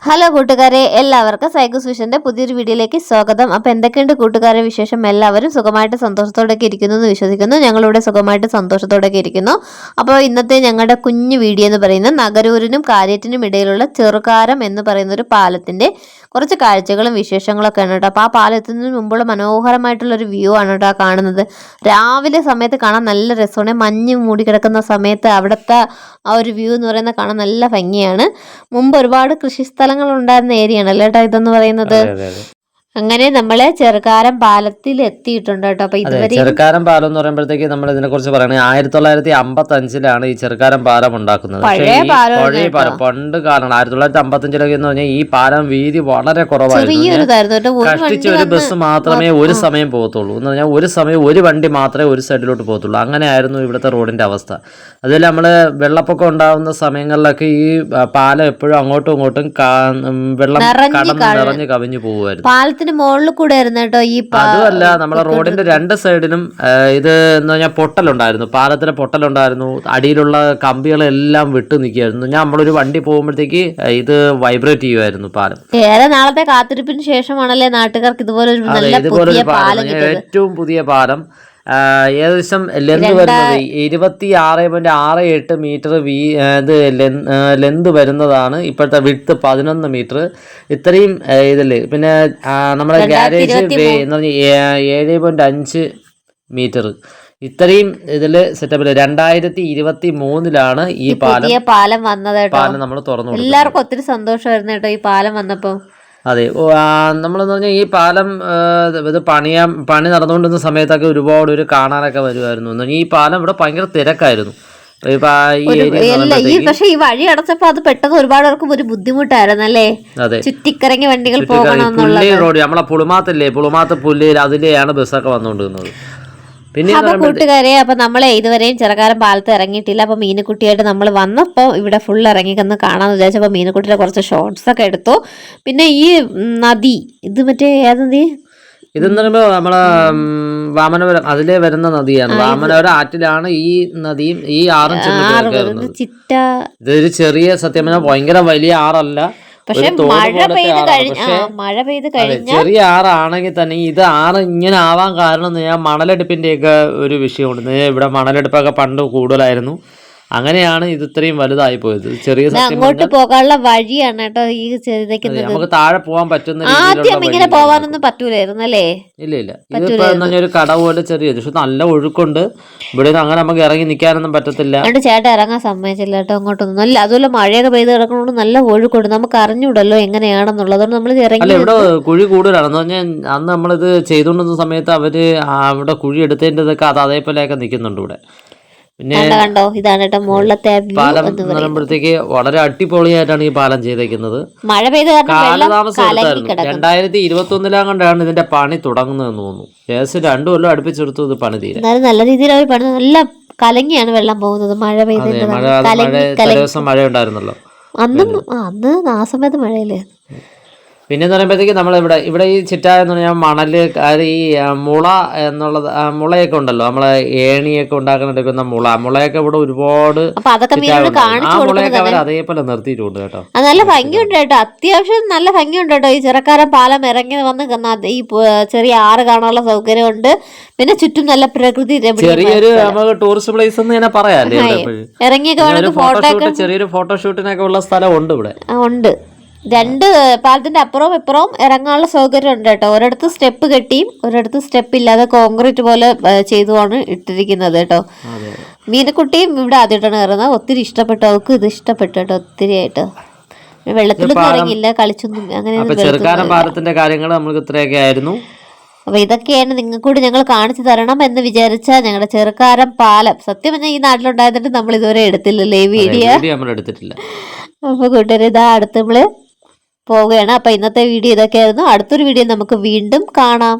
Hello കൂട്ടുകാരെ, എല്ലാവർക്കും സൈക്കോസ് വിഷന്റെ പുതിയൊരു വീഡിയോയിലേക്ക് സ്വാഗതം. അപ്പോൾ എന്തൊക്കെയുണ്ട് കൂട്ടുകാരെ വിശേഷം? എല്ലാവരും സുഖമായിട്ട് സന്തോഷത്തോടെയൊക്കെ ഇരിക്കുന്നു എന്ന് വിശ്വസിക്കുന്നു. ഞങ്ങളിവിടെ സുഖമായിട്ട് സന്തോഷത്തോടെയൊക്കെ ഇരിക്കുന്നു. അപ്പോൾ ഇന്നത്തെ ഞങ്ങളുടെ കുഞ്ഞു വീഡിയോ എന്ന് പറയുന്നത് നഗരൂരിനും കാര്യറ്റിനും ഇടയിലുള്ള ചെറുകാരം എന്ന് പറയുന്ന ഒരു പാലത്തിന്റെ കുറച്ച് കാഴ്ചകളും വിശേഷങ്ങളൊക്കെ ആണ് കേട്ടോ. അപ്പോൾ ആ പാലത്തിന് മുമ്പുള്ള മനോഹരമായിട്ടുള്ളൊരു വ്യൂ ആണ് കേട്ടോ കാണുന്നത്. രാവിലെ സമയത്ത് കാണാൻ നല്ല രസമാണ്. മഞ്ഞ് മൂടിക്കിടക്കുന്ന സമയത്ത് അവിടുത്തെ ആ ഒരു വ്യൂ എന്ന് പറയുന്നത് കാണാൻ നല്ല ഭംഗിയാണ്. മുമ്പ് ഒരുപാട് കൃഷിസ്ഥലങ്ങൾ ഉണ്ടായിരുന്ന ഏരിയ ആണല്ലോ കേട്ടോ ഇതെന്ന് പറയുന്നത്. അങ്ങനെ നമ്മള് ചെറുകാരം പാലത്തിൽ എത്തിയിട്ടുണ്ട് കേട്ടോ. അപ്പൊ ഇതുവരെ ചെറുകാരം പാലം എന്ന് പറയുമ്പോഴത്തേക്ക് നമ്മൾ ഇതിനെ കുറിച്ച് പറയണേ 1955 ഈ ചെറുകാരം പാലം ഉണ്ടാക്കുന്നത്. പഴയ പാലം പണ്ട് കാലം 1955 എന്ന് പറഞ്ഞാൽ ഈ പാലം വീതി വളരെ കുറവായിരുന്നു. കഷ്ടിച്ച് ഒരു ബസ് മാത്രമേ ഒരു സമയം പോകത്തുള്ളൂ എന്ന് പറഞ്ഞാൽ ഒരു സമയം ഒരു വണ്ടി മാത്രമേ ഒരു സൈഡിലോട്ട് പോകത്തുള്ളൂ. അങ്ങനെയായിരുന്നു ഇവിടുത്തെ റോഡിന്റെ അവസ്ഥ. അതുപോലെ നമ്മള് വെള്ളപ്പൊക്കം ഉണ്ടാകുന്ന സമയങ്ങളിലൊക്കെ ഈ പാലം എപ്പോഴും അങ്ങോട്ടും ഇങ്ങോട്ടും വെള്ളം നിറഞ്ഞ് കവിഞ്ഞു പോകുമായിരുന്നു. മുകളിൽ കൂടെ ആയിരുന്നു കേട്ടോ ഈ അതുമല്ല, നമ്മുടെ റോഡിന്റെ രണ്ട് സൈഡിലും ഇത് എന്ന് പറഞ്ഞാൽ പൊട്ടലുണ്ടായിരുന്നു. പാലത്തിന് പൊട്ടലുണ്ടായിരുന്നു. അടിയിലുള്ള കമ്പികളെല്ലാം വിട്ടു നിൽക്കുകയായിരുന്നു. നമ്മളൊരു വണ്ടി പോകുമ്പോഴത്തേക്ക് ഇത് വൈബ്രേറ്റ് ചെയ്യുമായിരുന്നു പാലം. ഏറെ നാളത്തെ കാത്തിരിപ്പിന് ശേഷമാണല്ലേ നാട്ടുകാർക്ക് ഇതുപോലെ ഏറ്റവും പുതിയ പാലം. ഏകദേശം ലെന്ത് വരുന്നത് 26.68 മീറ്റർ ലെന്ത് വരുന്നതാണ്. ഇപ്പോഴത്തെ വിഡ്ത്ത് 11 മീറ്റർ. ഇത്രയും ഇതില് പിന്നെ നമ്മുടെ ഗാരേജ് എന്ന് പറഞ്ഞാൽ 7.5 മീറ്റർ. ഇത്രയും ഇതില് സെറ്റപ്പില് 2023 ഈ പാലം വന്നത്. പാലം നമ്മൾ തുറന്നു. എല്ലാവർക്കും ഒത്തിരി സന്തോഷമായിരുന്നു കേട്ടോ ഈ പാലം വന്നപ്പോ. അതെ, നമ്മളെന്ന് പറഞ്ഞാൽ ഈ പാലം ഇത് പണി നടന്നുകൊണ്ടിരുന്ന സമയത്തൊക്കെ ഒരുപാട് കാണാനൊക്കെ വരുമായിരുന്നു. ഈ പാലം ഇവിടെ ഭയങ്കര തിരക്കായിരുന്നു. പക്ഷെ ഈ വഴി അടച്ചപ്പോ അത് പെട്ടെന്ന് ഒരുപാട് പേർക്ക് ഒരു ബുദ്ധിമുട്ടായിരുന്നല്ലേ. ചുറ്റിക്കറങ്ങി വണ്ടികൾ പോകണം. റോഡ് നമ്മളെ പുളുമാത്ത് പുല്ലേൽ അതിലെയാണ് ബസ്സൊക്കെ വന്നുകൊണ്ടിരുന്നത്. അപ്പൊ കൂട്ടുകാരെ, അപ്പൊ നമ്മളെ ഇതുവരെയും ചെറുകാരം പാലത്ത് ഇറങ്ങിയിട്ടില്ല. അപ്പൊ മീനുക്കുട്ടിയായിട്ട് നമ്മൾ വന്നപ്പോ ഇവിടെ ഫുൾ ഇറങ്ങിക്കൊന്ന് കാണാന്ന് വിചാരിച്ചപ്പോ മീനുക്കുട്ടിയുടെ കുറച്ച് ഷോർട്സ് ഒക്കെ എടുത്തു. പിന്നെ ഈ നദി ഇത് മറ്റേ ഏത് നദി? ഇതെന്ന് പറയുമ്പോ നമ്മളെ വാമനപുരം അതിലെ വരുന്ന നദിയാണ്. വാമനപുരം ആറ്റിലാണ് ഈ നദിയും ഈ ആറും ചിറ്റ. ഇതൊരു ചെറിയ, സത്യം പറഞ്ഞാൽ ഭയങ്കര വലിയ ആറല്ല. പക്ഷെ മഴ പെയ്ത് കഴിഞ്ഞ ചെറിയ ആറാണെങ്കിൽ തന്നെ ഇത് ആറ് ഇങ്ങനെ ആവാൻ കാരണം മണലെടുപ്പിന്റെ ഒക്കെ ഒരു വിഷയമുണ്ട്. ഇവിടെ മണലെടുപ്പൊക്കെ പണ്ട് കൂടുതലായിരുന്നു. അങ്ങനെയാണ് ഇത് ഇത്രയും വലുതായി പോയത്. ചെറിയ അങ്ങോട്ട് പോകാനുള്ള വഴിയാണ് കേട്ടോ ഈ നമുക്ക് താഴെ പോകാൻ പറ്റുന്ന. ആദ്യം ഇങ്ങനെ പോവാനൊന്നും പറ്റൂലായിരുന്നു അല്ലേ? ഇല്ല. ഇതിപ്പോ ഒരു കട പോലെ ചെറിയ, പക്ഷെ നല്ല ഒഴുക്കുണ്ട് ഇവിടെ. അങ്ങനെ നമുക്ക് ഇറങ്ങി നിൽക്കാനൊന്നും പറ്റത്തില്ല. ചേട്ടൻ ഇറങ്ങാൻ സമ്മതിച്ചില്ല കേട്ടോ അങ്ങോട്ടൊന്നും. നല്ല അതുപോലെ മഴയൊക്കെ പെയ്ത് കിടക്കണോണ്ട് നല്ല ഒഴുക്കുണ്ട്. നമുക്ക് അറിഞ്ഞൂടല്ലോ എങ്ങനെയാണെന്നുള്ളത്. അതുകൊണ്ട് നമ്മൾ ഇറങ്ങി. ഇവിടെ കുഴി കൂടുതലാണെന്ന് പറഞ്ഞാൽ അന്ന് നമ്മളിത് ചെയ്തുകൊണ്ടിരുന്ന സമയത്ത് അവര് അവിടെ കുഴി എടുത്തതിൻ്റെതൊക്കെ അത് അതേപോലെയൊക്കെ നിൽക്കുന്നുണ്ട് ഇവിടെ. പിന്നെ കണ്ടോ, ഇതാണ് കേട്ടോ മുകളിലത്തെ പാലം എന്ന് പറയുമ്പോഴത്തേക്ക് വളരെ അടിപൊളിയായിട്ടാണ് ഈ പാലം ചെയ്തേക്കുന്നത്. മഴ പെയ്ത് കാലതാമസം 2021 കൊണ്ടാണ് ഇതിന്റെ പണി തുടങ്ങുന്നതെന്ന് തോന്നുന്നു. ഏകദേശം 2 കൊല്ലം അടുപ്പിച്ചെടുത്തു ഇത് പണി തീരെ. നല്ല രീതിയിൽ അവർ പണി, നല്ല കലങ്ങിയാണ് വെള്ളം പോകുന്നത്. മഴ പെയ്ത് മഴ ഉണ്ടായിരുന്നല്ലോ അന്ന് ആ സമയത്ത് മഴയില്ലേ. പിന്നെ പറയുമ്പോഴത്തേക്ക് ഇവിടെ ഈ ചിറ്റ എന്ന് പറഞ്ഞാൽ മണല്, ഈ മുള എന്നുള്ളത്, മുളയൊക്കെ ഉണ്ടല്ലോ, നമ്മളെ ഏണിയൊക്കെ ഉണ്ടാക്കുന്ന മുളയൊക്കെ ഇവിടെ ഒരുപാട്. ആ മുളയൊക്കെ അവർ അതേപോലെ നിർത്തിയിട്ടുണ്ട് കേട്ടോ. നല്ല ഭംഗിയുണ്ട് കേട്ടോ, അത്യാവശ്യം നല്ല ഭംഗിയുണ്ട് കേട്ടോ. ഈ ചെറുക്കാരൻ പാലം ഇറങ്ങി വന്ന് ഈ ചെറിയ ആറ് കാണാനുള്ള സൗകര്യമുണ്ട്. പിന്നെ ചുറ്റും നല്ല പ്രകൃതി, ചെറിയൊരു നമുക്ക് ടൂറിസ്റ്റ് പ്ലേസ് എന്ന് തന്നെ പറയാല്ലേ. ഇറങ്ങിയൊക്കെ ചെറിയൊരു ഫോട്ടോഷൂട്ടിനൊക്കെ ഉള്ള സ്ഥലം ഉണ്ട് ഇവിടെ. ഉണ്ട്. രണ്ട് പാലത്തിന്റെ അപ്പുറവും ഇപ്പുറവും ഇറങ്ങാനുള്ള സൗകര്യം ഉണ്ട് കേട്ടോ. ഒരിടത്ത് സ്റ്റെപ്പ് കെട്ടിയും ഒരിടത്ത് സ്റ്റെപ്പ് ഇല്ലാതെ കോൺക്രീറ്റ് പോലെ ചെയ്തുമാണ് ഇട്ടിരിക്കുന്നത് കേട്ടോ. മീനക്കുട്ടിയും ഇവിടെ ആദ്യമായിട്ടാണ് കയറുന്നത്. ഒത്തിരി ഇഷ്ടപ്പെട്ടു, അവൾക്ക് ഇത് ഇഷ്ടപ്പെട്ടു കേട്ടോ ഒത്തിരി ആയിട്ട്. വെള്ളത്തിലൊന്നും ഇറങ്ങില്ല, കളിച്ചൊന്നും അങ്ങനെ. ചെറുകാരം പാലത്തിന്റെ കാര്യങ്ങൾ നമുക്ക് ഇത്രയൊക്കെ ആയിരുന്നു. അപ്പൊ ഇതൊക്കെയാണ് നിങ്ങൾക്കൂടി ഞങ്ങൾ കാണിച്ചു തരണം എന്ന് വിചാരിച്ച ഞങ്ങളുടെ ചെറുകാരം പാലം. സത്യം പറഞ്ഞാൽ ഈ നാട്ടിലുണ്ടായതിട്ട് നമ്മൾ ഇതുവരെ എടുത്തില്ലല്ലേ ഈ വീഡിയോ. അപ്പൊ കൂട്ടുകാരെ, ഇതാ അടുത്ത് നമ്മള് പോവുകയാണ്. അപ്പൊ ഇന്നത്തെ വീഡിയോ ഇതൊക്കെയായിരുന്നു. അടുത്തൊരു വീഡിയോ നമുക്ക് വീണ്ടും കാണാം.